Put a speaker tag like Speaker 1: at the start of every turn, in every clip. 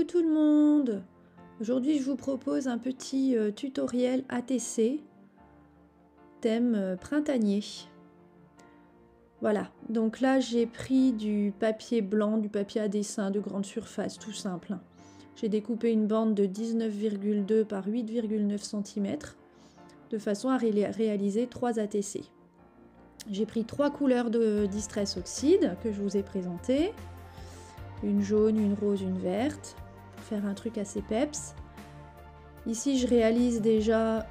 Speaker 1: tout le monde! Aujourd'hui je vous propose un petit tutoriel ATC, thème printanier. Voilà, donc là j'ai pris du papier blanc, du papier à dessin de grande surface, tout simple. J'ai découpé une bande de 19,2 par 8,9 cm de façon à réaliser 3 ATC. J'ai pris 3 couleurs de Distress Oxide que je vous ai présentées. Une jaune, une rose, une verte, pour faire un truc assez peps. Ici je réalise déjà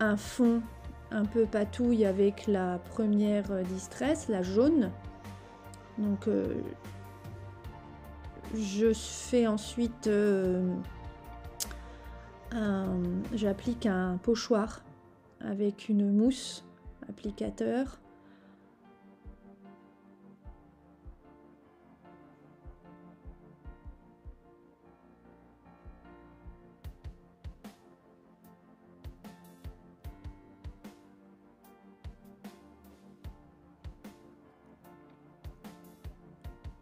Speaker 1: un fond un peu patouille avec la première Distress, la jaune. Donc je fais ensuite j'applique un pochoir avec une mousse applicateur.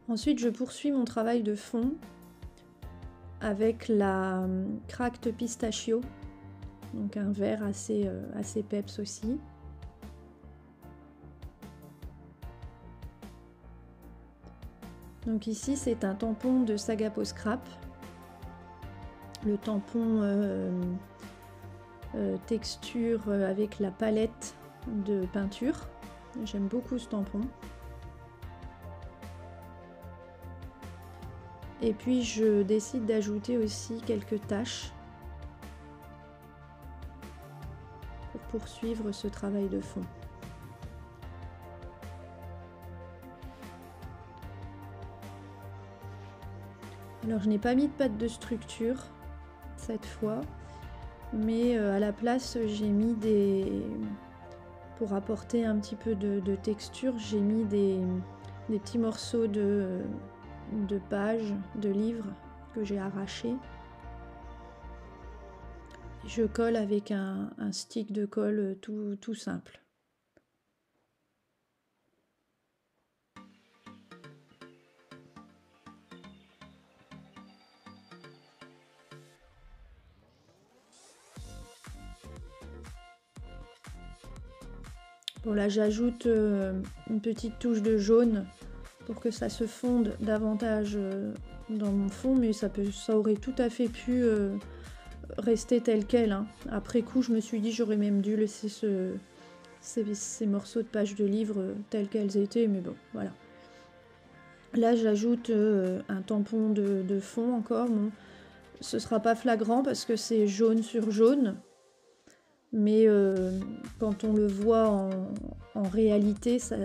Speaker 1: Ensuite, je poursuis mon travail de fond avec la Cracked Pistachio, donc un vert assez peps aussi. Donc ici, c'est un tampon de Sagapo Scrap, le tampon texture avec la palette de peinture. J'aime beaucoup ce tampon. Et puis je décide d'ajouter aussi quelques taches pour poursuivre ce travail de fond. Alors je n'ai pas mis de pâte de structure cette fois, mais à la place j'ai mis pour apporter un petit peu de texture, j'ai mis des petits morceaux de pages, de livres que j'ai arrachés. Je colle avec un stick de colle tout simple. Bon là j'ajoute une petite touche de jaune pour que ça se fonde davantage dans mon fond, mais ça aurait tout à fait pu rester tel quel, hein. Après coup je me suis dit j'aurais même dû laisser ces morceaux de pages de livre tels qu'elles étaient, mais bon voilà. Là j'ajoute un tampon de fond encore. Bon, ce sera pas flagrant parce que c'est jaune sur jaune, mais quand on le voit en réalité ça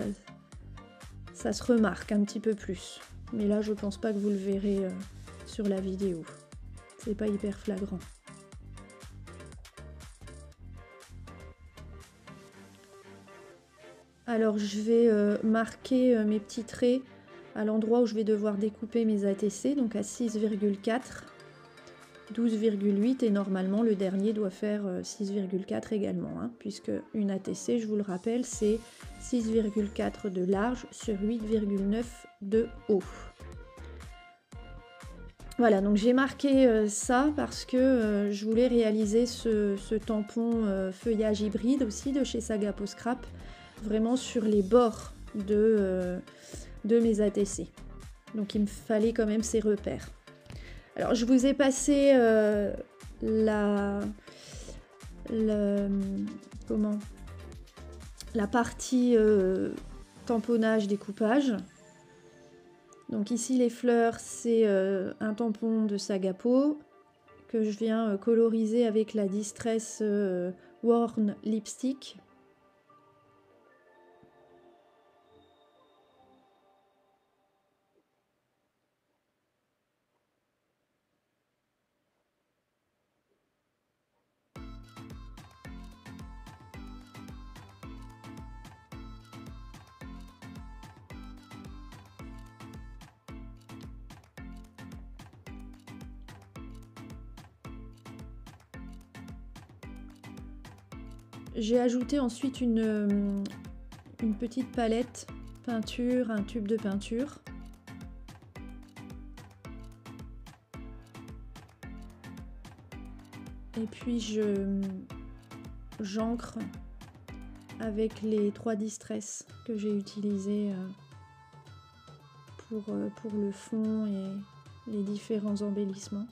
Speaker 1: se remarque un petit peu plus. Mais là je pense pas que vous le verrez sur la vidéo, c'est pas hyper flagrant. Alors je vais marquer mes petits traits à l'endroit où je vais devoir découper mes ATC, donc à 6,4, 12,8 et normalement le dernier doit faire 6,4 également, hein, puisque une ATC, je vous le rappelle, c'est 6,4 de large sur 8,9 de haut. Voilà, donc j'ai marqué ça parce que je voulais réaliser ce tampon feuillage hybride aussi de chez Sagapo Scrap, vraiment sur les bords de mes ATC. Donc il me fallait quand même ces repères. Alors je vous ai passé la partie tamponnage découpage. Donc ici les fleurs, c'est un tampon de Sagapo que je viens coloriser avec la Distress Worn Lipstick. J'ai ajouté ensuite une petite palette peinture, un tube de peinture. Et puis j'encre avec les 3 Distress que j'ai utilisés pour le fond et les différents embellissements.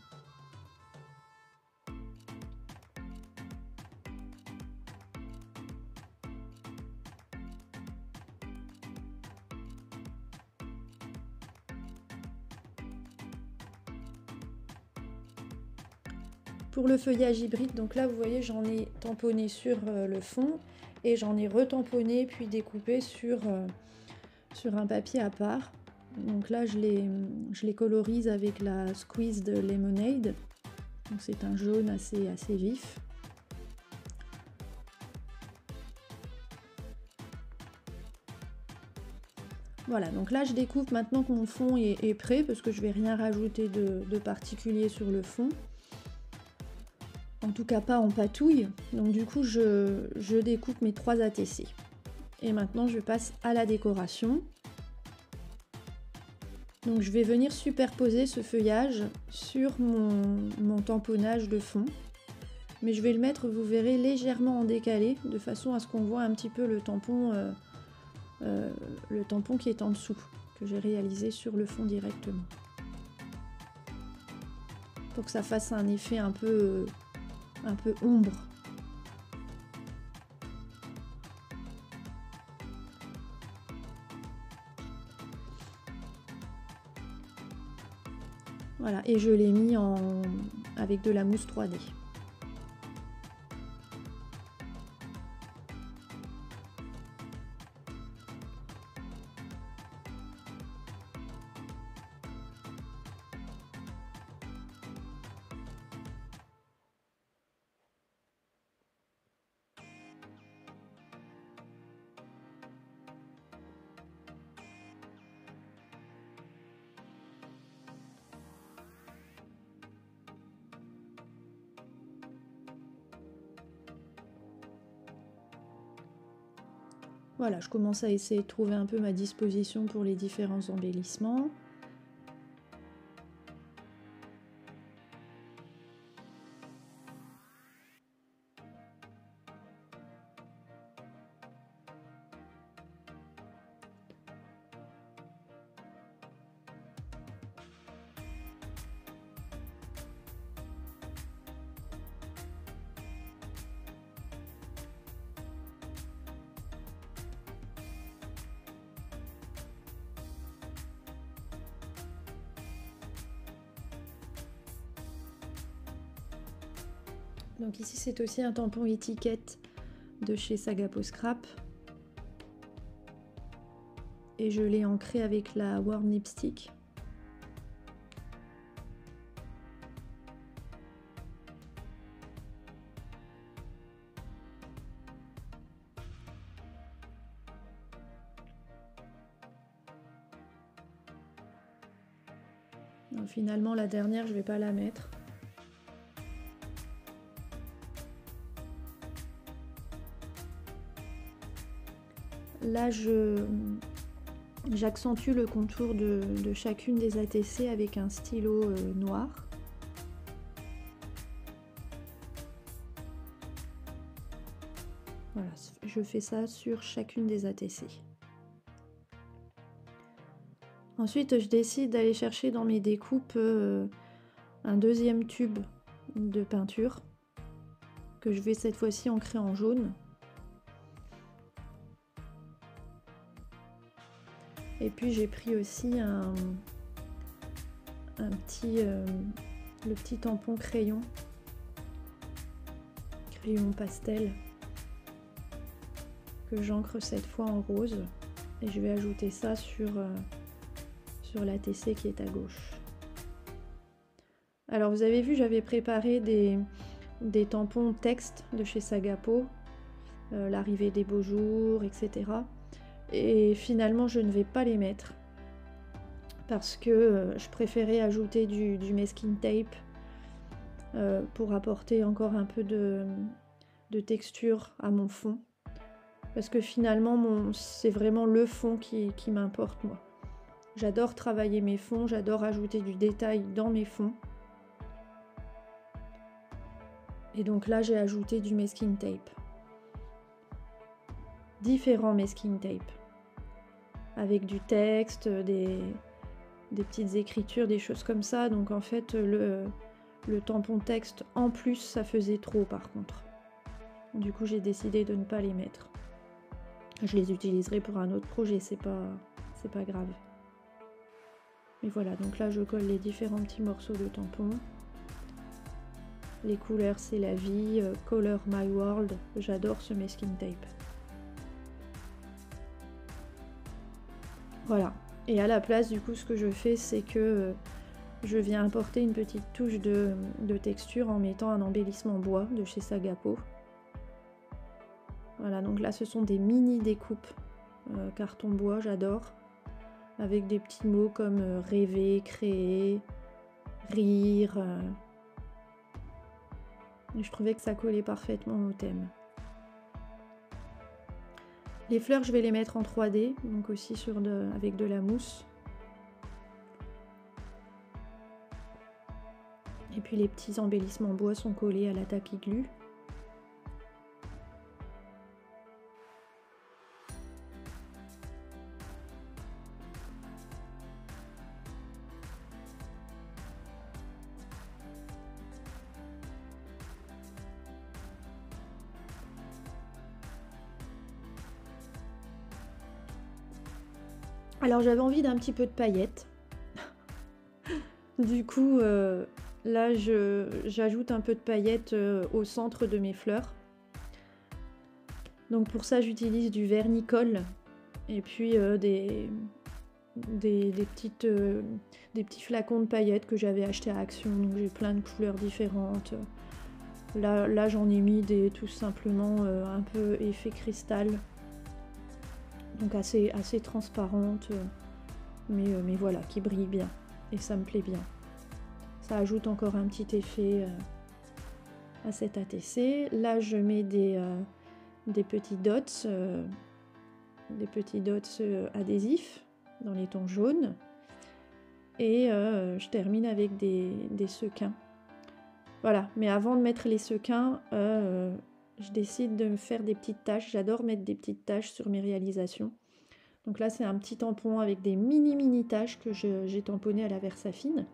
Speaker 1: Pour le feuillage hybride, donc là vous voyez j'en ai tamponné sur le fond et j'en ai retamponné puis découpé sur un papier à part. Donc là je les colorise avec la Squeezed Lemonade. Donc c'est un jaune assez vif. Voilà, donc là je découpe maintenant que mon fond est prêt parce que je vais rien rajouter de particulier sur le fond. En tout cas pas en patouille. Donc du coup je découpe mes 3 ATC. Et maintenant je passe à la décoration. Donc je vais venir superposer ce feuillage sur mon tamponnage de fond. Mais je vais le mettre, vous verrez, légèrement en décalé, de façon à ce qu'on voit un petit peu le tampon qui est en dessous, que j'ai réalisé sur le fond directement. Pour que ça fasse un effet un peu ombre. Voilà, et je l'ai mis avec de la mousse 3D. Voilà, je commence à essayer de trouver un peu ma disposition pour les différents embellissements. Donc ici c'est aussi un tampon étiquette de chez Sagapo Scrap. Et je l'ai ancré avec la Warm Lipstick. Donc finalement la dernière je vais pas la mettre. Là j'accentue le contour de chacune des ATC avec un stylo noir. Voilà, je fais ça sur chacune des ATC. Ensuite, je décide d'aller chercher dans mes découpes un deuxième tube de peinture que je vais cette fois-ci ancrer en jaune. Et puis j'ai pris aussi le petit tampon crayon pastel que j'encre cette fois en rose et je vais ajouter ça sur l'ATC qui est à gauche. Alors vous avez vu, j'avais préparé des tampons texte de chez Sagapo, l'arrivée des beaux jours, etc. Et finalement je ne vais pas les mettre parce que je préférais ajouter du masking tape pour apporter encore un peu de texture à mon fond, parce que finalement c'est vraiment le fond qui m'importe moi. J'adore travailler mes fonds, j'adore ajouter du détail dans mes fonds. Et donc là j'ai ajouté du masking tape. Différents masking tape. Avec du texte, des petites écritures, des choses comme ça. Donc en fait le tampon texte en plus ça faisait trop par contre. Du coup j'ai décidé de ne pas les mettre. Je les utiliserai pour un autre projet, c'est pas grave. Et voilà, donc là je colle les différents petits morceaux de tampon. Les couleurs c'est la vie, Color My World, j'adore ce masking tape. Voilà, et à la place du coup ce que je fais c'est que je viens apporter une petite touche de texture en mettant un embellissement bois de chez Sagapo. Voilà, donc là ce sont des mini découpes carton bois, j'adore. Avec des petits mots comme rêver, créer, rire. Et je trouvais que ça collait parfaitement au thème. Les fleurs, je vais les mettre en 3D, donc aussi avec de la mousse. Et puis les petits embellissements bois sont collés à la Tacky Glue. Alors j'avais envie d'un petit peu de paillettes. Du coup, là j'ajoute un peu de paillettes au centre de mes fleurs. Donc pour ça j'utilise du vernis-colle et puis des petits flacons de paillettes que j'avais acheté à Action. Donc j'ai plein de couleurs différentes. Là j'en ai mis tout simplement un peu effet cristal. Donc assez transparente, mais voilà, qui brille bien. Et ça me plaît bien. Ça ajoute encore un petit effet à cet ATC. Là je mets des petits dots, adhésifs dans les tons jaunes. Et je termine avec des sequins. Voilà, mais avant de mettre les sequins, je décide de me faire des petites taches. J'adore mettre des petites taches sur mes réalisations. Donc là, c'est un petit tampon avec des mini taches que j'ai tamponné à la Versafine.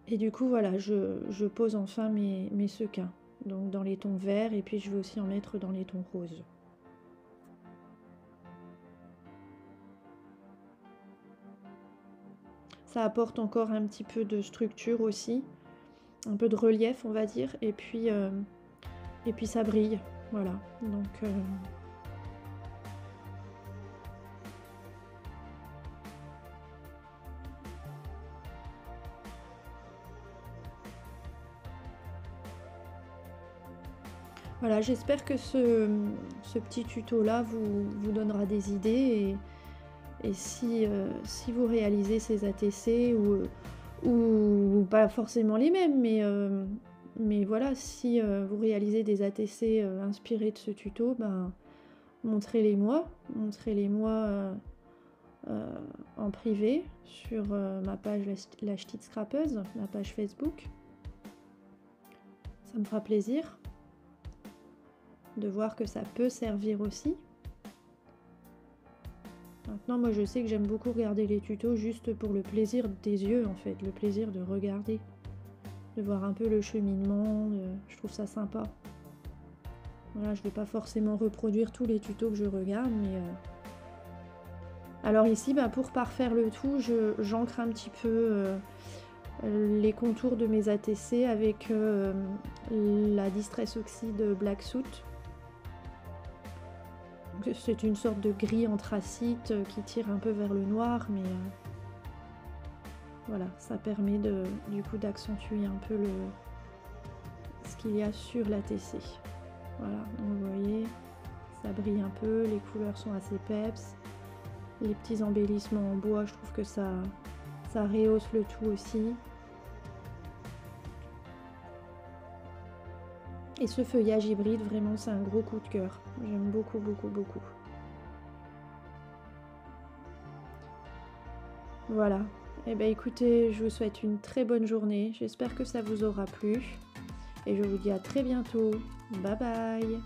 Speaker 1: Et du coup, voilà, je pose enfin mes sequins. Donc dans les tons verts, et puis je vais aussi en mettre dans les tons roses. Ça apporte encore un petit peu de structure aussi, un peu de relief on va dire, et puis ça brille, voilà. Donc voilà, j'espère que ce petit tuto là vous donnera des idées, et si vous réalisez ces ATC ou pas forcément les mêmes, mais voilà, si vous réalisez des ATC inspirés de ce tuto, ben, montrez-les-moi en privé sur ma page La Ch'tite Scrapeuse, ma page Facebook. Ça me fera plaisir de voir que ça peut servir aussi. Maintenant, moi je sais que j'aime beaucoup regarder les tutos juste pour le plaisir des yeux en fait, le plaisir de regarder, de voir un peu le cheminement, je trouve ça sympa. Voilà, je ne vais pas forcément reproduire tous les tutos que je regarde, mais... Alors ici, bah, pour parfaire le tout, j'ancre un petit peu les contours de mes ATC avec la Distress Oxide Black Soot. C'est une sorte de gris anthracite qui tire un peu vers le noir, mais voilà, ça permet du coup d'accentuer un peu ce qu'il y a sur l'ATC. Voilà, donc vous voyez, ça brille un peu, les couleurs sont assez peps. Les petits embellissements en bois, je trouve que ça rehausse le tout aussi. Et ce feuillage hybride, vraiment, c'est un gros coup de cœur. J'aime beaucoup, beaucoup, beaucoup. Voilà. Eh bien écoutez, je vous souhaite une très bonne journée. J'espère que ça vous aura plu. Et je vous dis à très bientôt. Bye bye.